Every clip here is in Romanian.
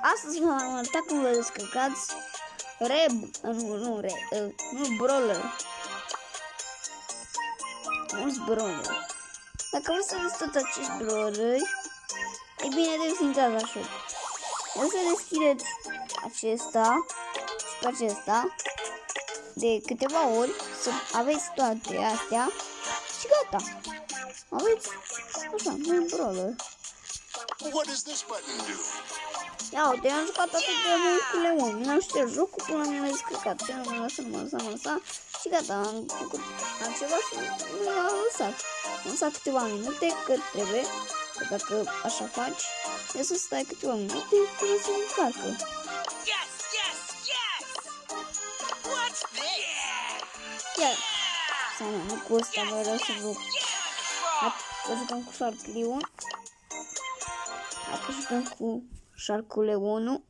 Astăzi v-am arătat cum vă descărcați Brawler. Mulți Brawler. Dacă vreți să vedeți tot acești Brawleri, e bine de intrați la shop. O să deschideți acesta și pe acesta de câteva ori, să aveți toate astea și gata. Aveți așa, un Brawler. Ia uite, am jucat atât de mult cu Leon, nu știu jocul până mi-a descărcat, mă lăsa și gata, am făcut altceva și m-a lăsat. Am lăsat câteva minute, că trebuie, că dacă așa faci, trebuie să stai câteva minute până se încarcă. Chiar, sau nu cu ăsta vreau să joc. Să jucăm cu Shark Leon. Dacă jucăm cu Shark Leon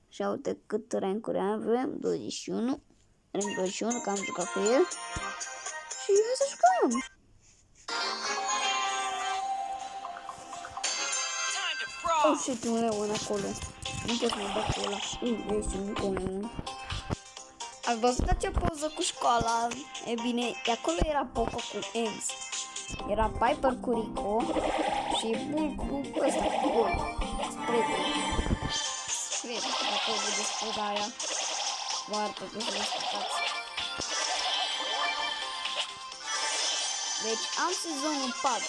și uite cât rankuri avem, 21. Rank 21, că am jucat cu el. Și hai să jucăm! Oh, shit, un Leon acolo. Nu pot să mă bag cu ăla. Este un Leon. Ați văzut acea poză cu școala? E bine, de acolo era Poco cu Ems. Era Piper cu Rico și Bull cu ăsta, cu Bull. Cred, dacă o vedeți poza aia. Foarte de să respectați. Deci am sezonul 4.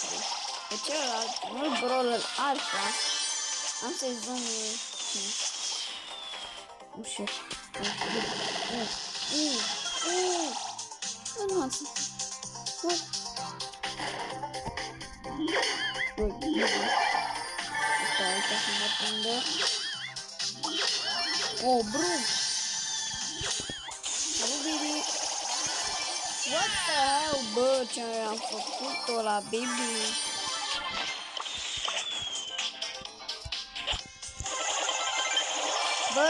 Pe celălalt, mult Brawler Alpha, am sezonul 5. Nu știu. Nu ați. Asta aici să mă prindă. Oh, bro! Baby! What the hell, bă, ce am făcut-o la baby? Bă!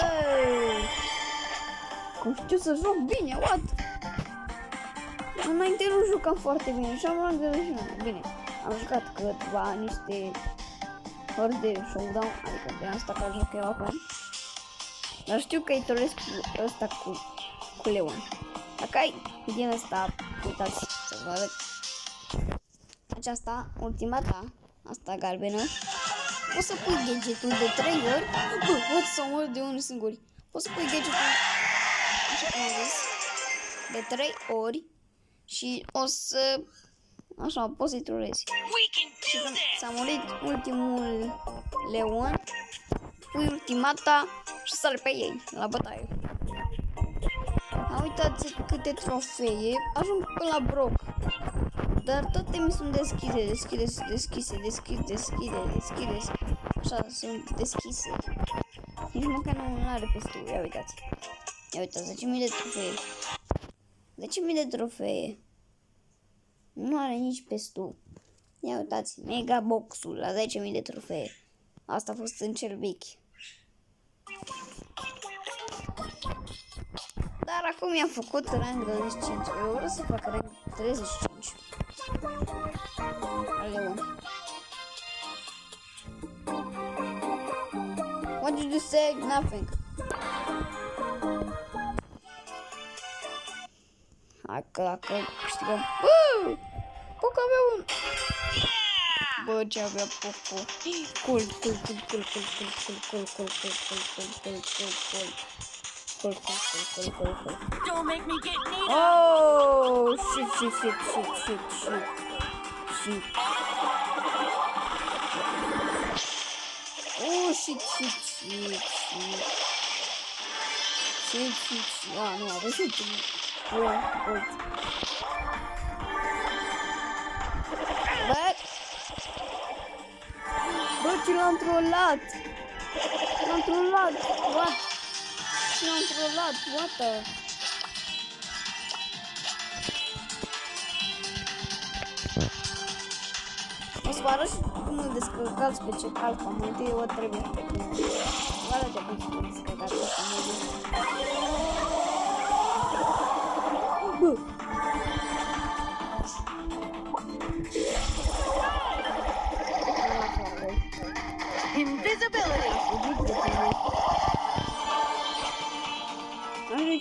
Cum știu să joc bine, what? Înainte nu jucam foarte bine și am luat de leșină. Bine, am jucat câteva niște ori de showdown, adică de asta care joc eu acum. Dar știu că îi toresc ăsta cu Leon. Dacă ai din ăsta, uitați să vă arăt. Aceasta, ultima ta, asta galbenă, poți să pui gadgetul de 3 ori. Bă, pot să mor de unul singur. Poți să pui gadgetul, așa cum am zis, de 3 ori și o să, așa, poți să-i trolezi. Și când s-a murit ultimul Leon, pui ultimata și sari pe ei, la bătaie. Uitați câte trofee, ajung până la Brock. Dar toate mi sunt deschise. Așa, sunt deschise. Nici măcar nu are pestul, ia uitați. Ia uitați, 10.000 de trofee. 10.000 de trofee. Nu are nici pestul. Ia uitați, mega boxul la 10.000 de trofee. Asta a fost în cel vechi. Dar acum i-am făcut rank 25. Eu vreau să fac rank 35. Leon. What did you say? Nothing. Hai că dacă câștigăm. Bă! Poco avea un... Bă, ce avea Poco. Cool. Don't make me get needed. Oh, shit. Oh, shit. Ah, nu, a văzut. Bă, ce l-am trollat. What? Ce l-am trollat, what the... O să vă arăt și cum îl descărcați pe cel alfa, mai întâi o trebuie pe cum. Vă arăt de cum să descărcați pe cum. Bă! Invisibility.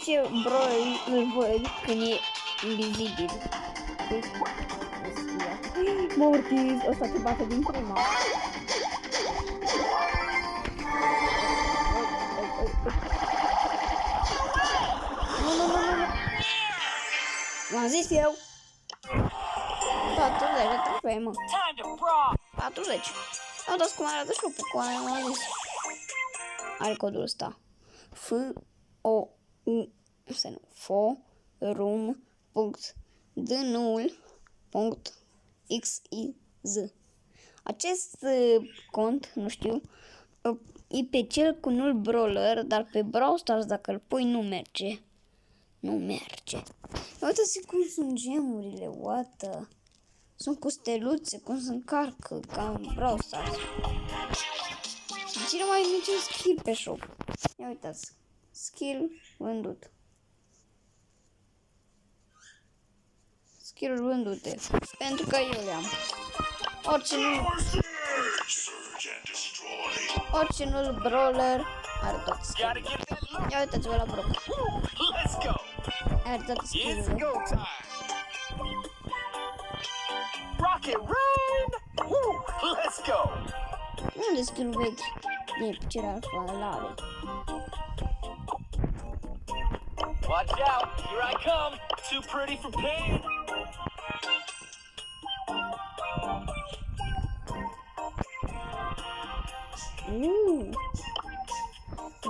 ce bro îl văd când e invizibil. Mortis, ăsta te bate din prima. Nu. V-am zis eu. 40 de trofee, mă. Time to brawl. 40. Nu dați cum arată și cu aia, m-am zis. Are codul ăsta. forum.dnul.xiz. Acest cont, nu știu, e pe cel cu nul brawler, dar pe Brawl Stars dacă îl pui nu merge. Nu merge. Uitați cum sunt gemurile, what? Sunt cu steluțe, cum se încarcă, ca în Brawl Stars. Cine mai merge skill pe shop? Ia uitați. Skill vândut. Skill-uri vândute. Pentru că eu le am. Orice nu brawler are tot skill. Gotta get that look. Ia uitați-vă la Brock. Let's go. Are toate It's skill-urile. go time. Rocket run. Woo. Let's go. Unde skill-ul vechi? E ce alfa l-are. Watch out. Here I come. Too pretty for pain.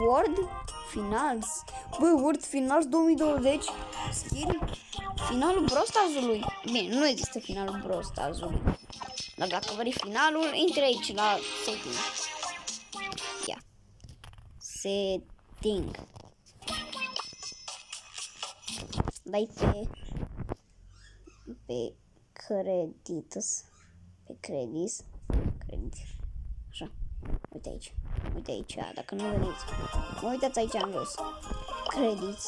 World Finals. Bă, World Finals 2020. Skill. Finalul Brawl Stars-ului. Bine, nu există finalul Brawl Stars-ului. Dar dacă vrei finalul, intri aici la setting. Ia. Setting. Dai pe credits. Pe credits. Așa. Uite aici. Uite aici, dacă nu vedeți. Mă uitați aici în jos. Credits.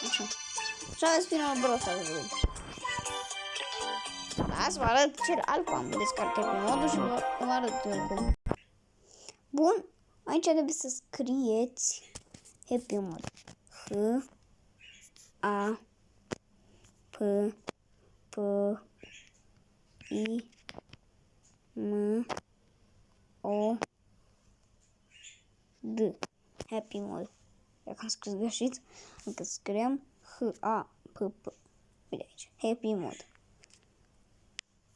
Așa. Și aveți finalul Brawl Stars-ului. Da, să vă arăt cel alfa. Mă descarc pe modul și vă arăt cum. Bun. Aici trebuie să scrieți Happy Mod. H-A-P-P-I-M-O-D. Happy Mod. Dacă am scris greșit, încă scriem H-A-P-P. Uite aici. Happy Mod.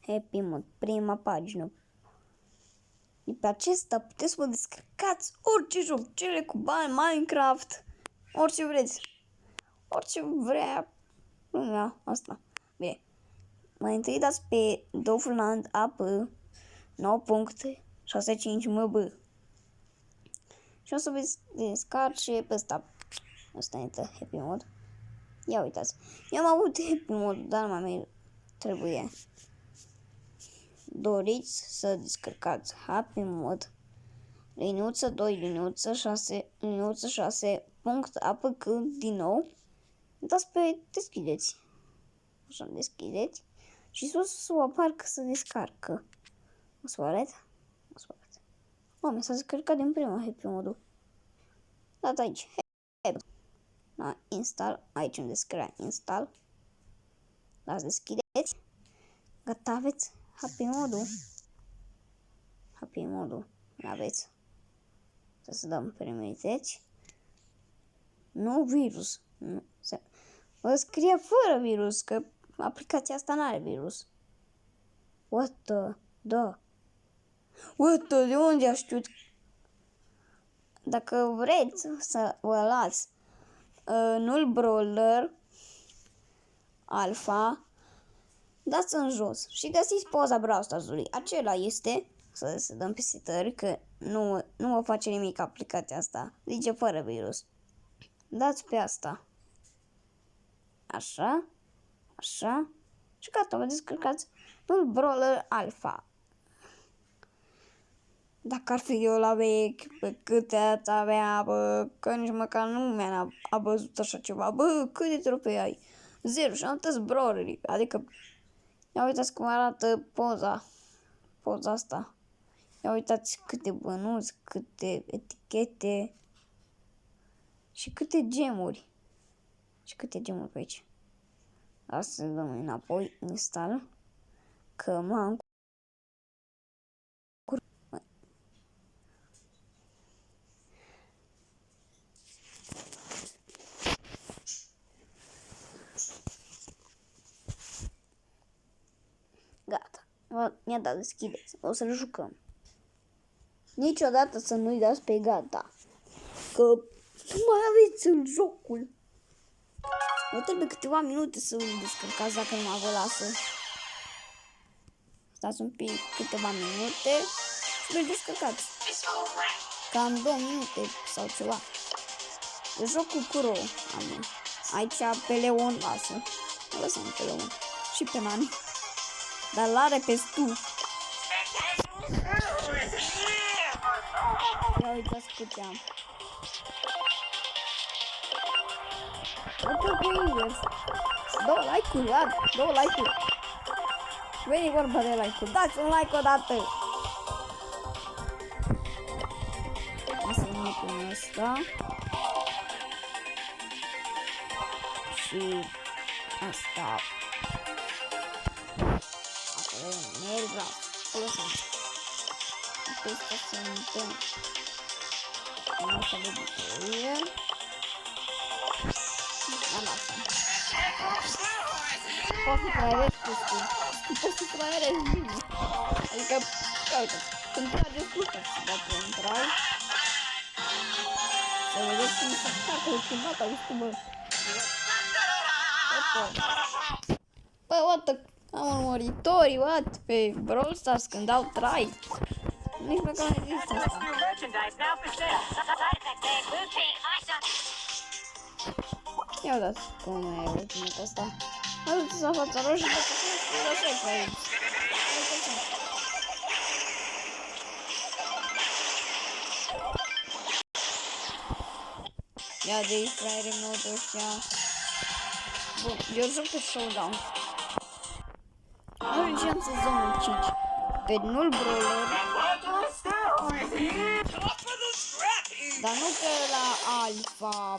Happy Mod. Prima pagină. Și pe acesta puteți să vă descărcați orice joc. Cele cu bani, Minecraft. Orice vreți. Orice vrea lumea asta. Bine. Mai întâi dați pe Dofland AP 9.65 MB. Și o să veți descarce pe ăsta. Ăsta este Happy Mod. Ia uitați. Eu am avut Happy Mod, dar mai trebuie. Doriți să descărcați Happy Mod liniuță 2, liniuță 6, liniuță 6, punct apc din nou. Dați pe deschideți. Așa, deschideți. Și sus o apar că se descarcă. O să vă arăt. Oameni, s-a descărcat din prima Happy Mod-ul. Dați aici. La install. Aici unde scrie install. Dați deschideți. Gata, aveți Happy Mod-ul. Happy Mod-ul. L-aveți. Să dăm permiteți. Nu virus. Nu. Vă scrie fără virus, că aplicația asta n-are virus. What the? Da. What the? De unde a știut? Dacă vreți să vă luați nul brawler alfa, dați în jos și găsiți poza Brawl Stars-ului. Acela este, să dăm pe setări, că nu vă face nimic aplicația asta. Zice fără virus. Dați pe asta. Așa. Așa. Și gata, vă descărcați nul brawler alfa. Dacă ar fi eu la vechi, pe câte ați avea, bă, că nici măcar nu mi-a văzut așa ceva. Bă, câte trofei ai? 0 și am toți brawlerii. Adică, ia uitați cum arată poza asta. Ia uitați câte bănuți, câte etichete. Și câte gemuri. Și câte gemuri pe aici. Asta să dăm înapoi, install. Că m-am gata. Mi-a dat deschideți. O să-l jucăm. Niciodată să nu-i dați pe gata. Că mai aveți în jocul. Vă trebuie câteva minute să îl descărcați dacă nu vă lasă. Stați un pic, câteva minute și îl descărcați. Cam 2 minute sau ceva. De jocul Pro. Aici pe Leon lasă. Lăsăm pe Leon. Și pe Nani. Dar l-are pe Stu. Ia uitați câte am. Uite cu invers. 2 like-uri, da? 2 like-uri. Veni vorba de like-uri. Dați un like odată. Asta nu pun asta. Și asta. Asta e merg vreau. Lăsăm. Asta să mutăm. Asta de bucurie. Am asta. Poți să traierezi cu Stu. Poți să traierezi bine. Adică, uite, când trageți cu ăsta, dacă îmi trai, să vedeți cum se carcă ultimata cu Stu, bă. Bă, what the... Am urmăritorii, what? Pe Brawl Stars când dau trai. Nici măcar nu există asta. Ia uitați cum e ultimul ăsta. Aduceți la fața roșie și lăsați aici. Ia de distraiere modul ăștia. Bun, eu joc pe Showdown. Ajungem sezonul 5. Pe nu-l brawler. Dar nu pe la alfa.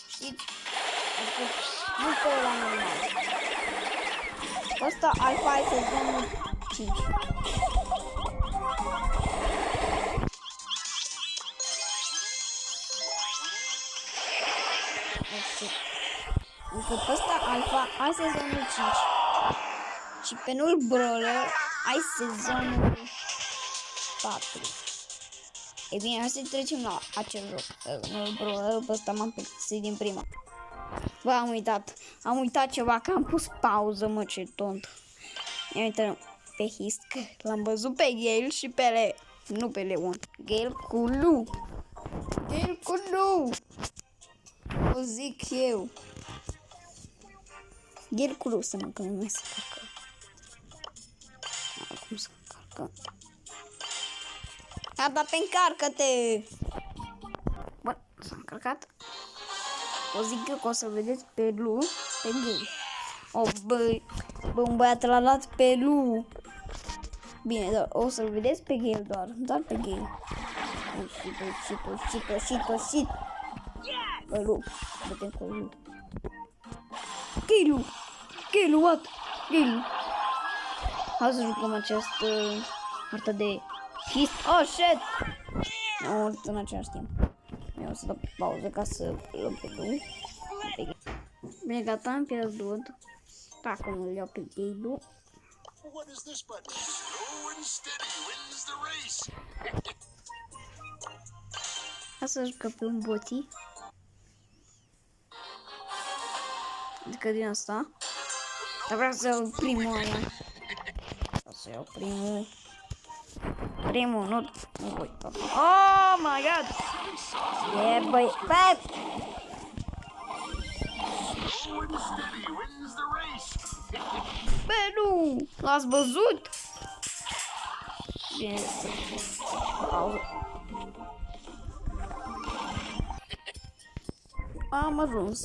Știți? Adică nu pe la normal. Ăsta alfa e sezonul 5. Încă pe ăsta alfa ai sezonul 5. Și pe nu-l brawler ai sezonul 4. E bine, hai să trecem la acel joc. Nu-l brawler, pe ăsta m-am plictisit din prima. Bă, am uitat ceva, că am pus pauză, mă, ce tont. Ia uite pe Hisk, l-am văzut pe Gale și pe nu pe Leon. Gale cu Lu. Gale cu Lu. O zic eu. Gale cu Lu, să mă, că nu mai se carcă. Acum să încarcă. Gata, pe încarcă-te! Bun, s-a încărcat. O zic eu că o să vedeți pe Lu, pe Gale. O, bă, un băiat l-a dat pe Lu. Bine, dar o să-l vedeți pe Gale doar pe Gale. Shit. Pe Lu, vedem cu Lu. Gale, what? Gale. Hai să jucăm această hartă de Hisk. Oh, shit! Nu, în același timp. Eu o să dau pauză ca să luăm pe Lu. Bine, gata, am pierdut. Dacă nu îl iau pe Gale. Hai să jucăm pe un botii. Adică din asta. Dar vreau să iau primul ăla. Vreau să iau primul. Primul, nu voi. Oh my god! Yeah, băi, băi! Bă, nu! L-ați văzut? Bine, pauză. Am ajuns.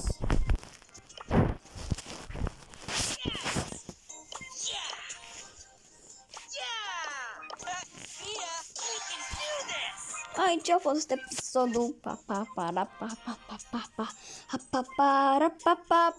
aici a fost episodul. Pa, pa, pa, pa, pa, pa, pa, pa, pa, pa, pa, pa, pa, pa,